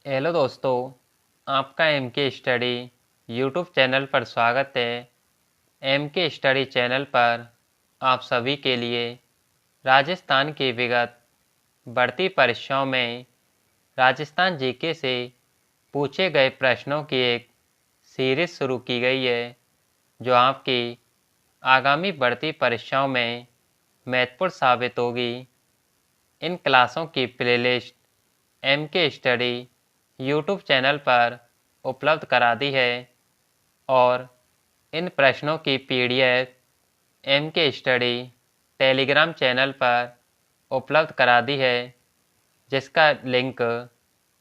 Hello दोस्तों, आपका M के स्टडी यूट्यूब चैनल पर स्वागत है। एम के स्टडी चैनल पर आप सभी के लिए राजस्थान की विगत बढ़ती परीक्षाओं में राजस्थान जीके से पूछे गए प्रश्नों की एक सीरीज शुरू की गई है, जो आपकी आगामी बढ़ती परीक्षाओं में महत्वपूर्ण साबित होगी। इन क्लासों की प्लेलिस्ट एम के स्टडी यूट्यूब चैनल पर उपलब्ध करा दी है और इन प्रश्नों की पीडीएफ एम के स्टडी टेलीग्राम चैनल पर उपलब्ध करा दी है, जिसका लिंक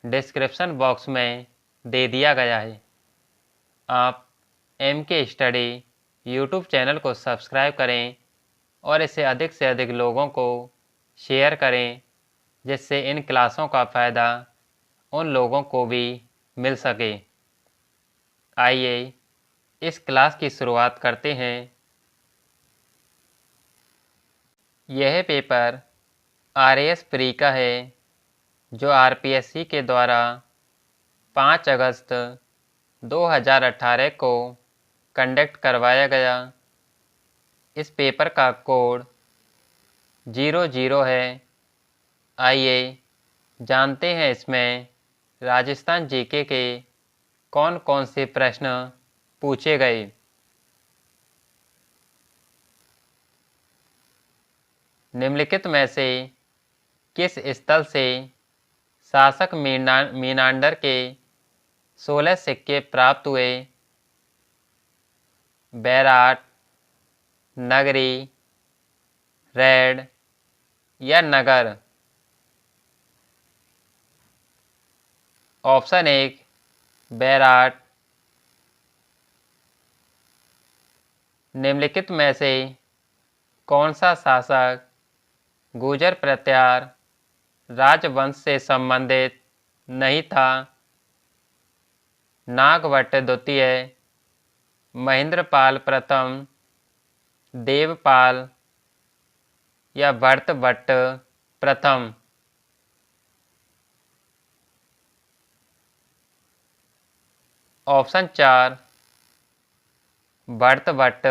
डिस्क्रिप्शन बॉक्स में दे दिया गया है। आप एम के स्टडी यूट्यूब चैनल को सब्सक्राइब करें और इसे अधिक से अधिक लोगों को शेयर करें, जिससे इन क्लासों का फ़ायदा उन लोगों को भी मिल सके। आइए इस क्लास की शुरुआत करते हैं। यह पेपर आरएएस प्री का है, जो आरपीएससी के द्वारा 5 अगस्त 2018 को कंडक्ट करवाया गया। इस पेपर का कोड 00 है। आइए जानते हैं इसमें राजस्थान जीके के कौन कौन से प्रश्न पूछे गए। निम्नलिखित में से किस स्थल से शासक मीनांडर के 16 सिक्के प्राप्त हुए? बैराट, नगरी, रेड या नगर? ऑप्शन 1 बैराट। निम्नलिखित में से कौन सा शासक गुर्जर प्रत्यार राजवंश से संबंधित नहीं था? नागभट्ट द्वितीय, महेंद्रपाल प्रथम, देवपाल या भरतभट्ट प्रथम? ऑप्शन 4 भरतभट्ट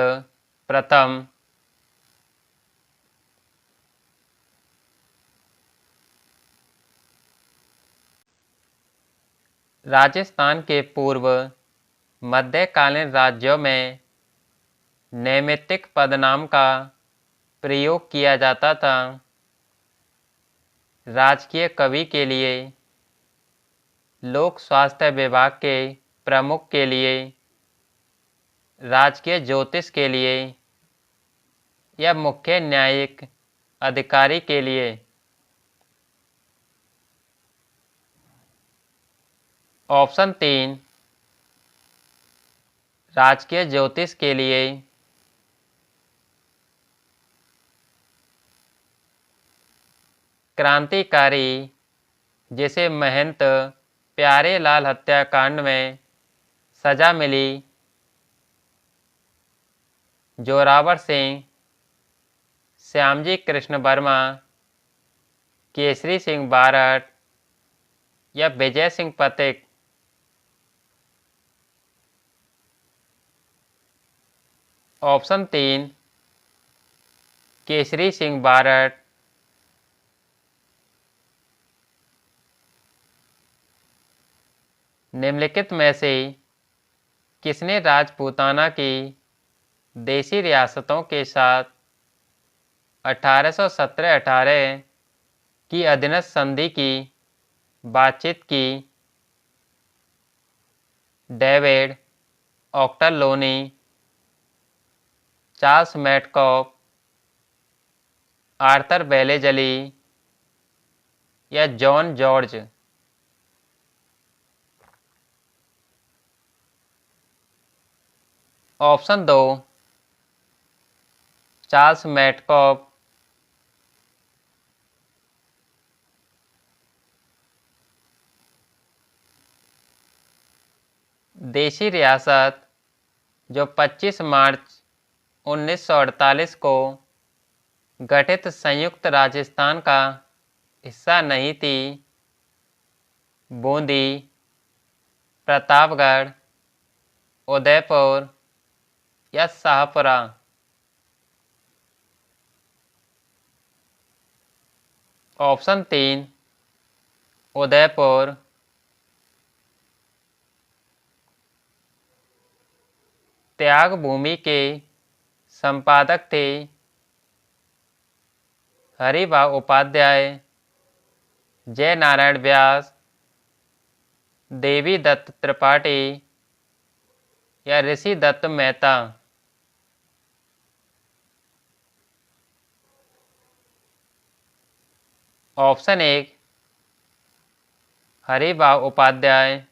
प्रथम। राजस्थान के पूर्व मध्यकालीन राज्यों में नैमित्तिक पदनाम का प्रयोग किया जाता था। राजकीय कवि के लिए, लोक स्वास्थ्य विभाग के प्रमुख के लिए, राजकीय ज्योतिष के लिए या मुख्य न्यायिक अधिकारी के लिए? ऑप्शन 3 राजकीय ज्योतिष के लिए। क्रांतिकारी जिसे महंत प्यारेलाल हत्याकांड में सजा मिली, जोरावर सिंह, श्यामजी कृष्ण वर्मा, केसरी सिंह बारठ या विजय सिंह पथिक? ऑप्शन 3 केसरी सिंह बारठ। निम्नलिखित में से किसने राजपूताना की देशी रियासतों के साथ 1817-18 की अधीनस्थ संधि की बातचीत की? David Ochterlony, Charles Metcalfe, Arthur Wellesley या John George? Option 2 Charles Metcalfe. देशी रियासत जो 25 मार्च 1948 को गठित संयुक्त राजस्थान का हिस्सा नहीं थी, बूंदी, प्रतापगढ़, उदयपुर या शाहपुरा। ऑप्शन 3 उदयपुर। त्याग भूमि के संपादक थे हरिभाऊ उपाध्याय, जय नारायण व्यास, देवी दत्त त्रिपाठी या ऋषि दत्त मेहता। ऑप्शन 1 हरिभाऊ उपाध्याय।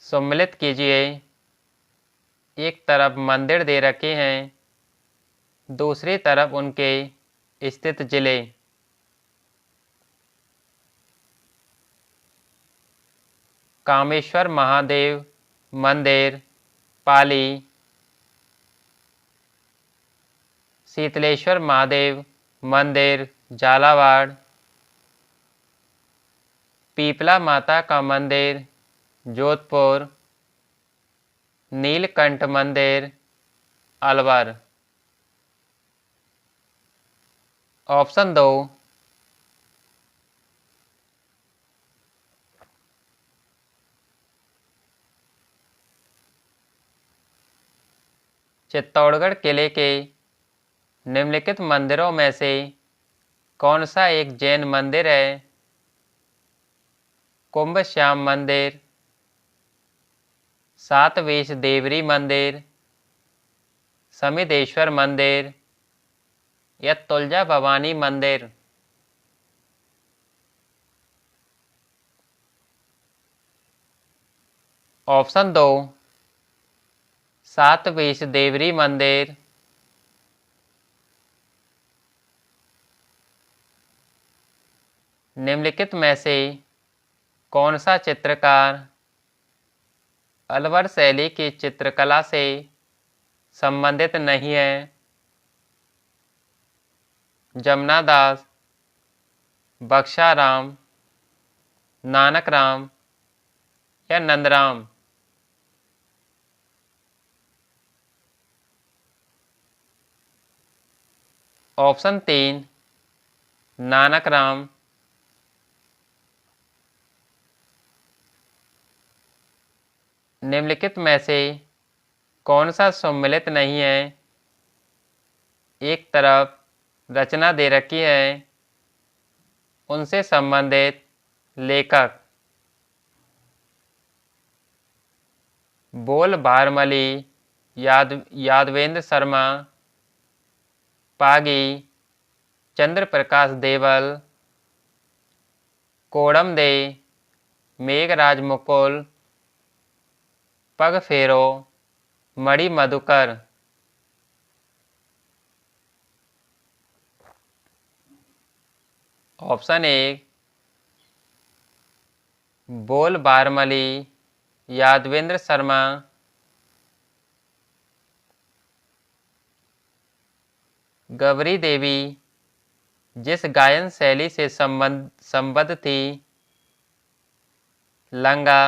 सम्मिलित कीजिए। एक तरफ मंदिर दे रखे हैं, दूसरी तरफ उनके स्थित जिले। कामेश्वर महादेव मंदिर, पाली। शीतलेश्वर महादेव मंदिर, झालावाड़। पीपला माता का मंदिर, जोधपुर। नीलकंठ मंदिर, अलवर। ऑप्शन 2 चित्तौड़गढ़ किले के निम्नलिखित मंदिरों में से कौन सा एक जैन मंदिर है? कुंभ श्याम मंदिर, सातवेश देवरी मंदिर, समिदेश्वर मंदिर या तुलजा भवानी मंदिर। ऑप्शन 2 सातवेश देवरी मंदिर। निम्नलिखित में से कौन सा चित्रकार अलवर शैली की चित्रकला से संबंधित नहीं है? जमुना दास, बख्शाराम, नानक राम या नंदराम। ऑप्शन 3 नानक राम। निम्नलिखित में से कौन सा सम्मिलित नहीं है? एक तरफ रचना दे रखी है, उनसे संबंधित लेखक। बोल भारमली, यादवेंद्र शर्मा, पागी, चंद्र प्रकाश देवल, कोड़म दे, मेघराज मुकुल, पग फेरो, मणि मधुकर। ऑप्शन 1 बोल बारमली, यादवेंद्र शर्मा। गवरी देवी जिस गायन शैली से संबद्ध थी, लंगा,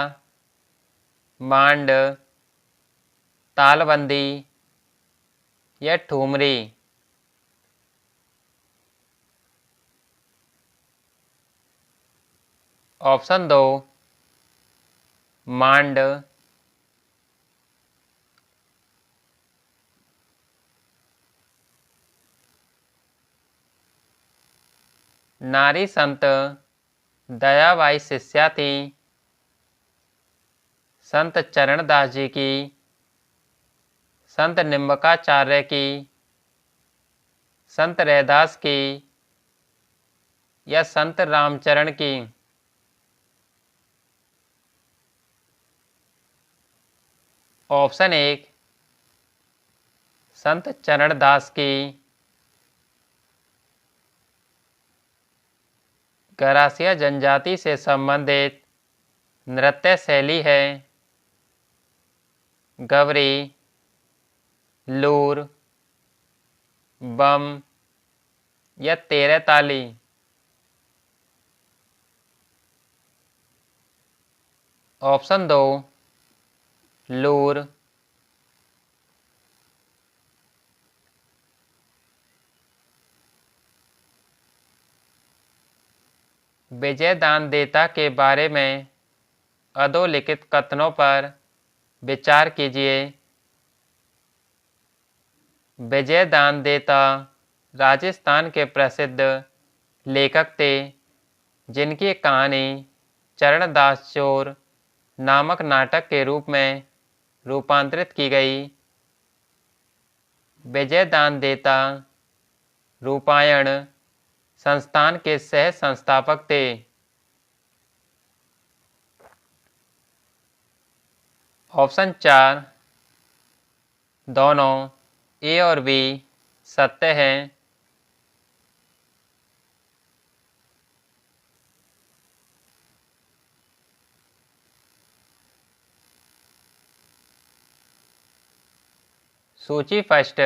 मांड, तालबंदी या ठुमरी। ऑप्शन 2 मांड। नारी संत दयाबाई शिष्या थी संत चरणदास जी की, संत निम्बकाचार्य की, संत रैदास की या संत रामचरण की। ऑप्शन 1 संत चरणदास की। गरासिया जनजाति से संबंधित नृत्य शैली है गवरी, लूर, बम या 13 ताली? ऑप्शन 2 लूर। विजयदानदेता के बारे में अधोलिखित कथनों पर विचार कीजिए। विजयदानदेता राजस्थान के प्रसिद्ध लेखक थे जिनकी कहानी चरणदास चोर नामक नाटक के रूप में रूपांतरित की गई। विजयदानदेता रूपायण संस्थान के सह संस्थापक थे। ऑप्शन 4 दोनों ए और बी सत्य हैं। सूची फर्स्ट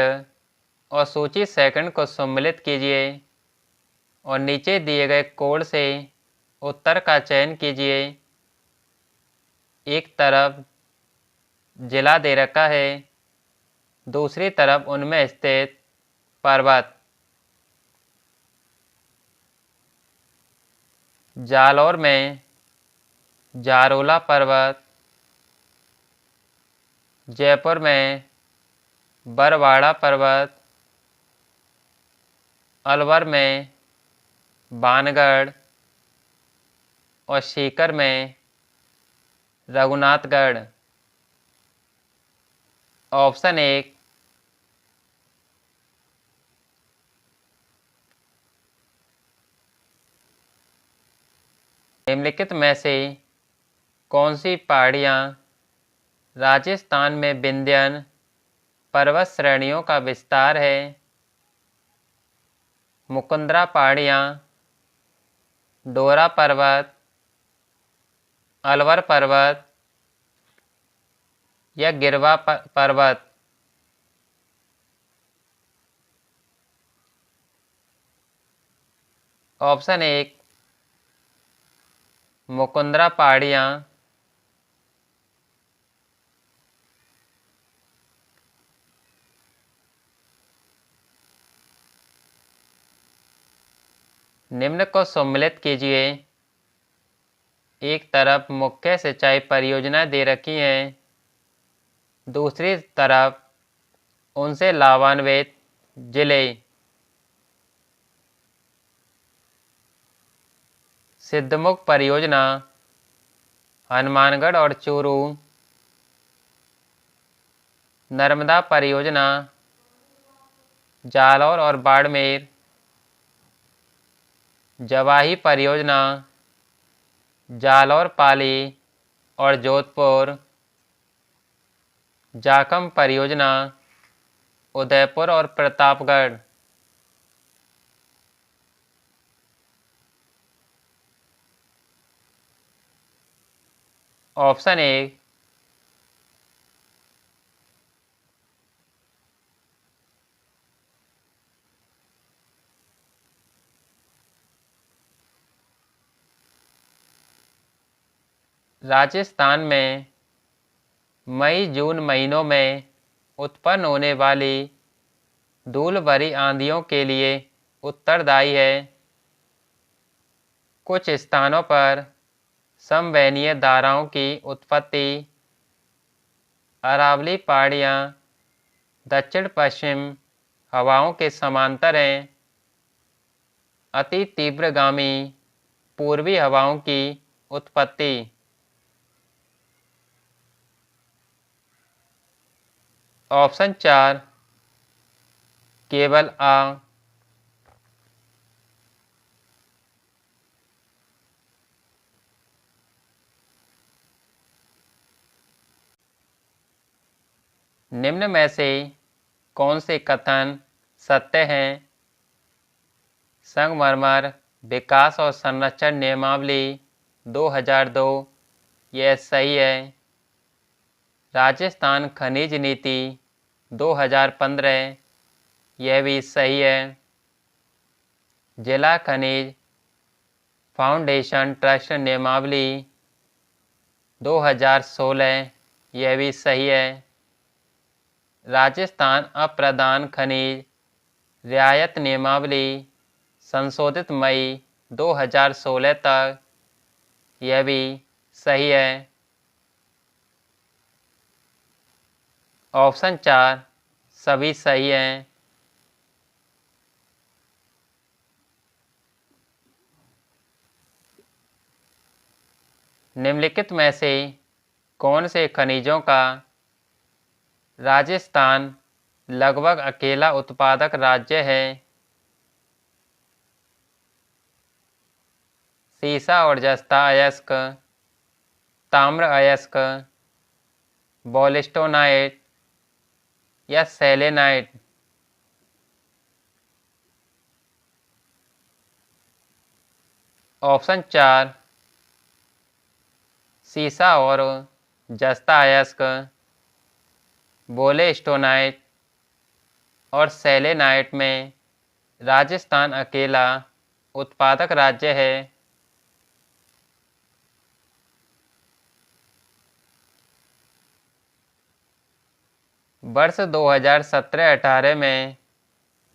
और सूची सेकंड को सम्मिलित कीजिए और नीचे दिए गए कोड से उत्तर का चयन कीजिए। एक तरफ जिला दे रखा है, दूसरी तरफ उनमें स्थित पर्वत। जालौर में जारोला पर्वत, जयपुर में बरवाड़ा पर्वत, अलवर में बानगढ़ और सीकर में रघुनाथगढ़। ऑप्शन 1 निम्नलिखित में से कौन सी पहाड़ियाँ राजस्थान में विंध्यन पर्वत श्रेणियों का विस्तार है? मुकुंदरा पहाड़ियाँ, डोरा पर्वत, अलवर पर्वत या गिरवा पर्वत? ऑप्शन 1 मुकुंदरा पहाड़ियाँ। निम्न को सम्मिलित कीजिए। एक तरफ मुख्य सिंचाई परियोजना दे रखी है, दूसरी तरफ उनसे लाभान्वित जिले। सिद्धमुख परियोजना हनुमानगढ़ और चूरू, नर्मदा परियोजना जालौर और बाड़मेर, जवाही परियोजना जालौर, पाली और जोधपुर, जाखम परियोजना उदयपुर और प्रतापगढ़। ऑप्शन 1 राजस्थान में मई जून महीनों में उत्पन्न होने वाली धूल भरी आंधियों के लिए उत्तरदायी है। कुछ स्थानों पर समवहनीय धाराओं की उत्पत्ति, अरावली पहाड़ियाँ दक्षिण पश्चिम हवाओं के समांतर हैं। अति तीव्रगामी पूर्वी हवाओं की उत्पत्ति। ऑप्शन 4 केवल आ। निम्न में से कौन से कथन सत्य हैं? संगमरमर विकास और संरक्षण नियमावली 2002 यह सही है। राजस्थान खनिज नीति 2015, यह भी सही है। जिला खनिज फाउंडेशन ट्रस्ट नियमावली 2016, यह भी सही है। राजस्थान अप्रधान खनिज रियायत नियमावली संशोधित मई 2016 तक, यह भी सही है। ऑप्शन 4 सभी सही हैं। निम्नलिखित में से कौन से खनिजों का राजस्थान लगभग अकेला उत्पादक राज्य है? सीसा और जस्ता अयस्क, ताम्र अयस्क, बोलिस्टोनाइट या सेलेनाइट। ऑप्शन 4 सीसा और जस्ता अयस्क, बोलेस्टोनाइट और सेलेनाइट में राजस्थान अकेला उत्पादक राज्य है। वर्ष 2017-18 में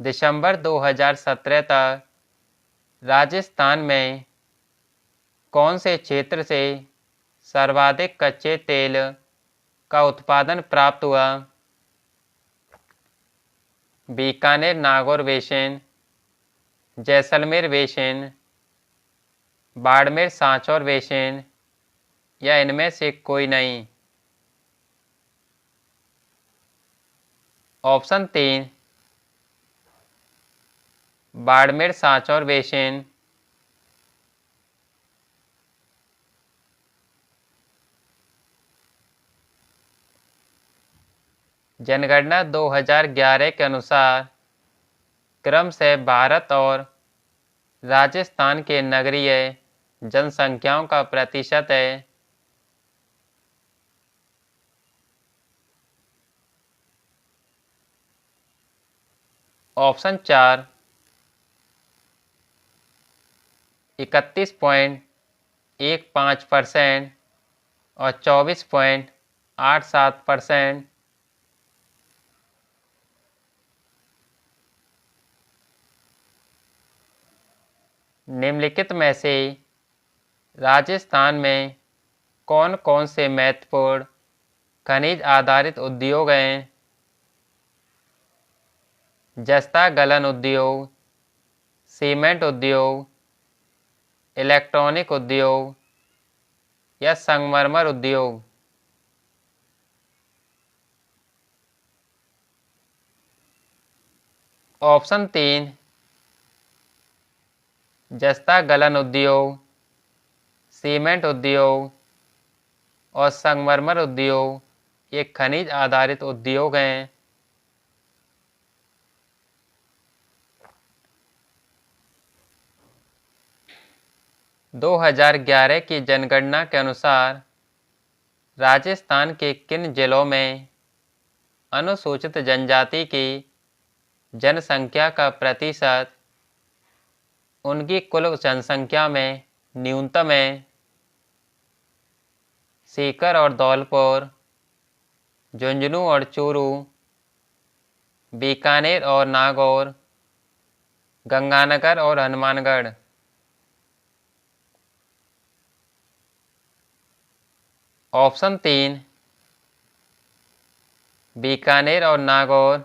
दिसंबर 2017 तक राजस्थान में कौन से क्षेत्र से सर्वाधिक कच्चे तेल का उत्पादन प्राप्त हुआ? Bikaner Nagaur basin, Jaisalmer basin, Barmer Sanchore basin या इनमें से कोई नहीं। Option 3 Barmer Sanchore basin. जनगणना 2011 के अनुसार क्रम से भारत और राजस्थान के नगरीय जनसंख्याओं का प्रतिशत है। ऑप्शन 4 31.15% और 24.87%। निम्नलिखित में से राजस्थान में कौन कौन से महत्वपूर्ण खनिज आधारित उद्योग हैं? जस्ता गलन उद्योग, सीमेंट उद्योग, इलेक्ट्रॉनिक उद्योग या संगमरमर उद्योग। ऑप्शन 3 जस्ता गलन उद्योग, सीमेंट उद्योग और संगमरमर उद्योग ये खनिज आधारित उद्योग हैं। - 2011 की जनगणना के अनुसार राजस्थान के किन जिलों में अनुसूचित जनजाति की जनसंख्या का प्रतिशत उनकी कुल जनसंख्या में न्यूनतम है? सीकर और धौलपुर, झुंझुनू और चूरू, बीकानेर और नागौर, गंगानगर और हनुमानगढ़। ऑप्शन 3 बीकानेर और नागौर।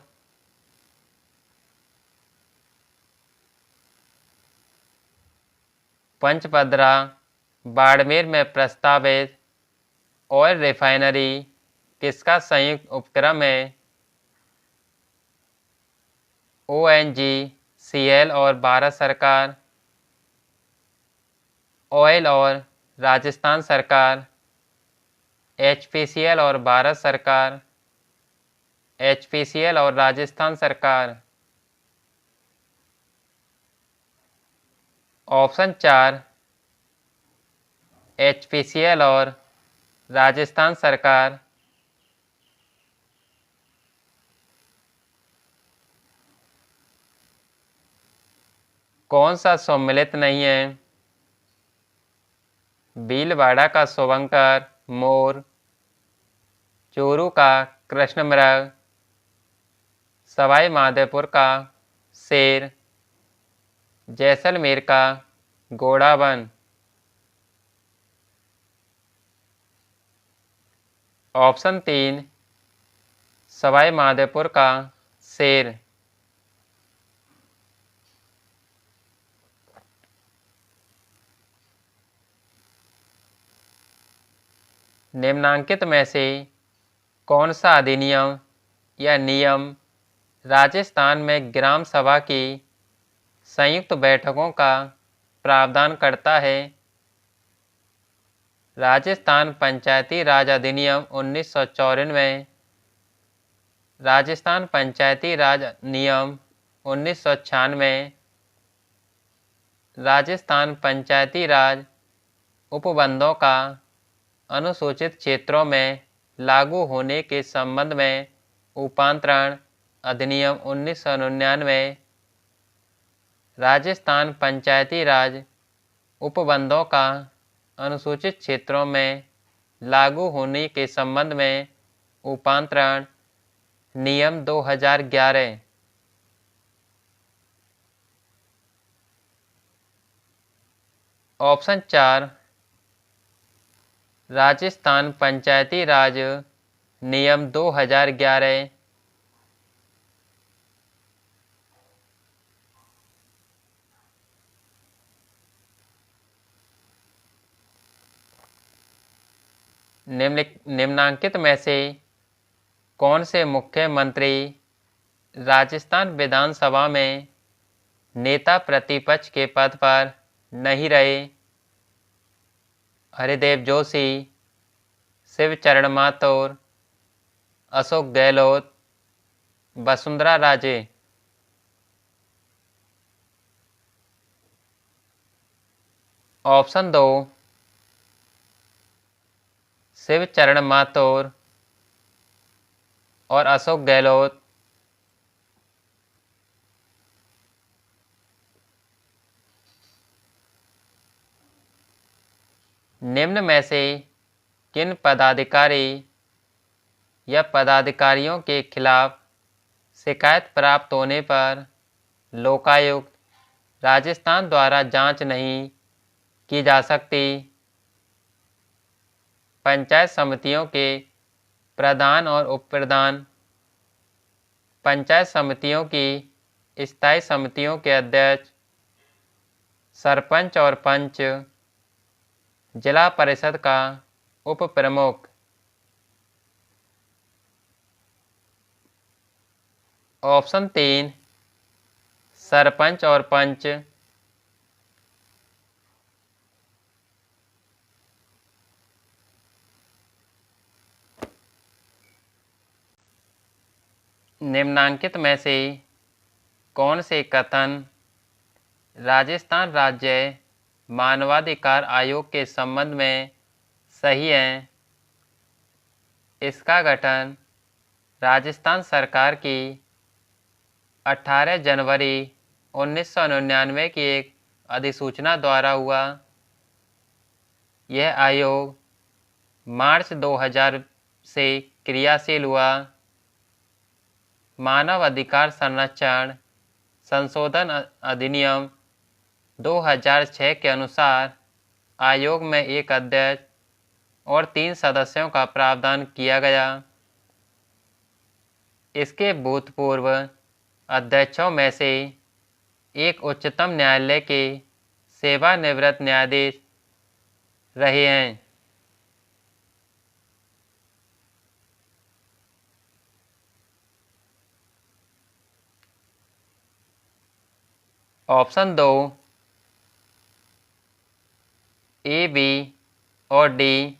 पंचपदरा बाड़मेर में प्रस्तावित ऑयल रिफाइनरी किसका संयुक्त उपक्रम है? ONGCL और भारत सरकार, ऑयल और राजस्थान सरकार, HPCL और भारत सरकार, HPCL और राजस्थान सरकार। ऑप्शन 4 HPCL और राजस्थान सरकार। कौन सा सम्मिलित नहीं है? भीलवाड़ा का शुभंकर मोर, चूरू का कृष्ण मृग, सवाई माधोपुर का शेर, जैसलमेर का घोड़ा वन। ऑप्शन 3 सवाई माधोपुर का शेर। निम्नांकित में से कौन सा अधिनियम या नियम राजस्थान में ग्राम सभा की संयुक्त बैठकों का प्रावधान करता है? राजस्थान पंचायती राज अधिनियम 1994, राजस्थान पंचायती राज नियम 1996, राजस्थान पंचायती राज उपबंधों का अनुसूचित क्षेत्रों में लागू होने के संबंध में उपांतरण अधिनियम 1999, राजस्थान पंचायती राज उपबंधों का अनुसूचित क्षेत्रों में लागू होने के संबंध में उपांतरण नियम 2011। ऑप्शन 4 राजस्थान पंचायती राज नियम 2011। निम्नांकित में से कौन से मुख्यमंत्री राजस्थान विधानसभा में नेता प्रतिपक्ष के पद पर नहीं रहे? हरिदेव जोशी, शिवचरण माथुर, अशोक गहलोत, वसुंधरा राजे। ऑप्शन 2 शिवचरण माथुर और अशोक गहलोत। निम्न में से किन पदाधिकारी या पदाधिकारियों के खिलाफ शिकायत प्राप्त होने पर लोकायुक्त राजस्थान द्वारा जांच नहीं की जा सकती? पंचायत समितियों के प्रधान और उप प्रधान, पंचायत समितियों की स्थायी समितियों के अध्यक्ष, सरपंच और पंच, जिला परिषद का उप प्रमुख। ऑप्शन 3 सरपंच और पंच। निम्नांकित में से कौन से कथन राजस्थान राज्य मानवाधिकार आयोग के संबंध में सही हैं? इसका गठन राजस्थान सरकार की 18 जनवरी 1999 की एक अधिसूचना द्वारा हुआ। यह आयोग मार्च 2000 से क्रियाशील हुआ। मानव अधिकार संरक्षण संशोधन अधिनियम 2006 के अनुसार आयोग में एक अध्यक्ष और 3 सदस्यों का प्रावधान किया गया। इसके भूतपूर्व अध्यक्षों में से एक उच्चतम न्यायालय के सेवानिवृत्त न्यायाधीश रहे हैं। ऑप्शन 2 ए, बी और डी।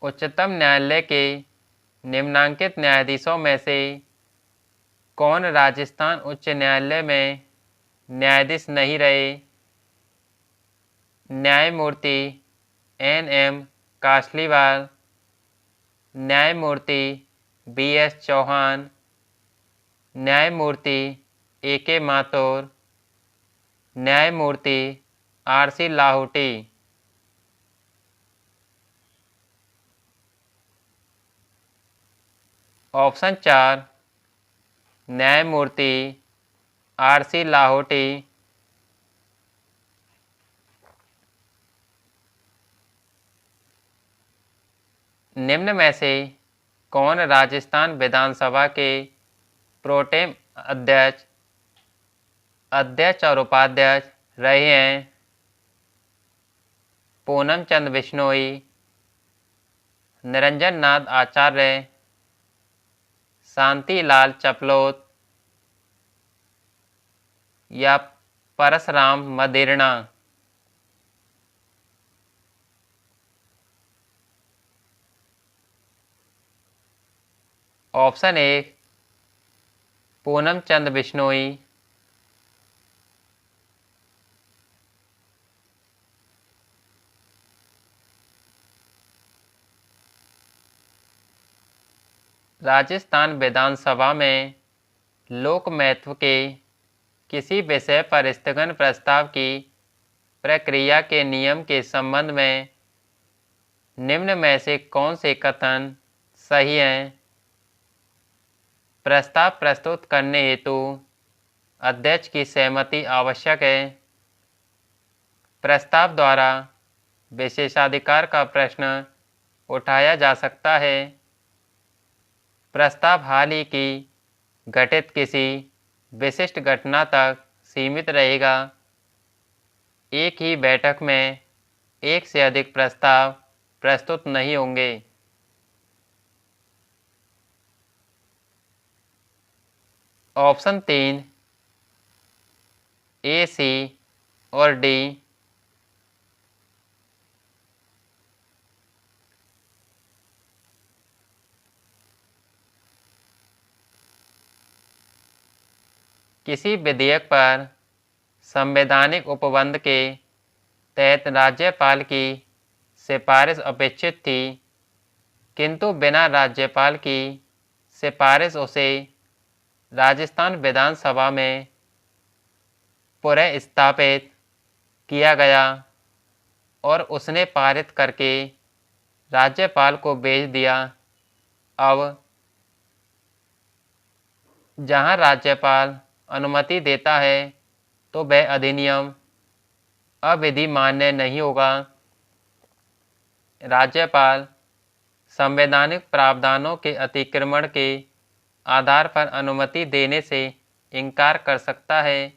उच्चतम न्यायालय के निम्नांकित न्यायाधीशों में से कौन राजस्थान उच्च न्यायालय में न्यायाधीश नहीं रहे? न्यायमूर्ति एन एम कासलीवाल, न्यायमूर्ति B.S. चौहान, न्यायमूर्ति A.K. माथुर, न्यायमूर्ति R.C. लाहौटी। ऑप्शन 4 न्यायमूर्ति R.C. लाहौटी। निम्न में से कौन राजस्थान विधानसभा के प्रोटेम अध्यक्ष और उपाध्यक्ष रहे हैं? पूनम चंद बिश्नोई, निरंजन नाथ आचार्य, शांतिलाल चपलोत या परसराम मदेरणा। ऑप्शन 1 पूनम चंद बिश्नोई, राजस्थान विधानसभा में लोक महत्व के किसी विषय पर स्थगन प्रस्ताव की प्रक्रिया के नियम के संबंध में निम्न में से कौन से कथन सही हैं? प्रस्ताव प्रस्तुत करने हेतु अध्यक्ष की सहमति आवश्यक है। प्रस्ताव द्वारा विशेषाधिकार का प्रश्न उठाया जा सकता है। प्रस्ताव हाल ही की घटित किसी विशिष्ट घटना तक सीमित रहेगा। एक ही बैठक में एक से अधिक प्रस्ताव प्रस्तुत नहीं होंगे। ऑप्शन 3 A, C और D। किसी विधेयक पर संवैधानिक उपबंध के तहत राज्यपाल की सिफारिश अपेक्षित थी, किंतु बिना राज्यपाल की सिफारिश उसे राजस्थान विधानसभा में पुनः स्थापित किया गया और उसने पारित करके राज्यपाल को भेज दिया। अब जहां राज्यपाल अनुमति देता है तो वह अधिनियम अविधि मान्य नहीं होगा। राज्यपाल संवैधानिक प्रावधानों के अतिक्रमण के आधार पर अनुमति देने से इनकार कर सकता है।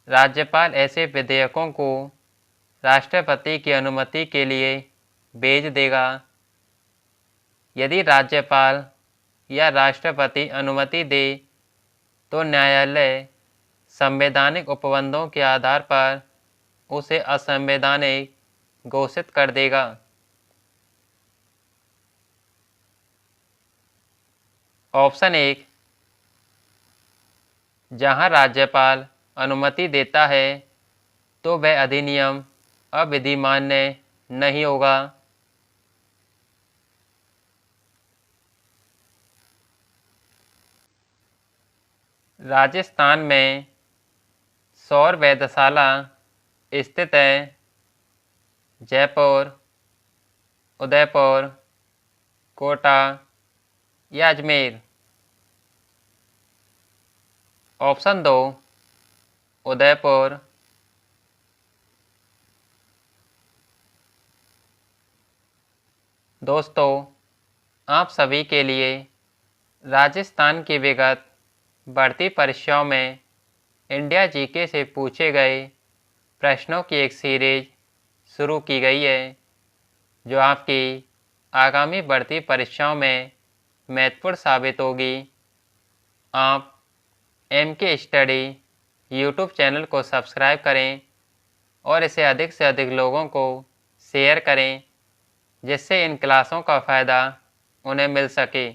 राज्यपाल ऐसे विधेयकों को राष्ट्रपति की अनुमति के लिए भेज देगा। यदि राज्यपाल या राष्ट्रपति अनुमति दे तो न्यायालय संवैधानिक उपबंधों के आधार पर उसे असंवैधानिक घोषित कर देगा। ऑप्शन 1 जहां राज्यपाल अनुमति देता है तो वह अधिनियम अविधि मान्य नहीं होगा। राजस्थान में सौर वेधशाला स्थित है। जयपुर, उदयपुर, कोटा या अजमेर। ऑप्शन 2 उदयपुर। दोस्तों, आप सभी के लिए राजस्थान की विगत बढ़ती परीक्षाओं में इंडिया जीके से पूछे गए प्रश्नों की एक सीरीज शुरू की गई है, जो आपकी आगामी बढ़ती परीक्षाओं में महत्वपूर्ण साबित होगी। आप MK स्टडी यूट्यूब चैनल को सब्सक्राइब करें और इसे अधिक से अधिक लोगों को शेयर करें, जिससे इन क्लासों का फ़ायदा उन्हें मिल सके।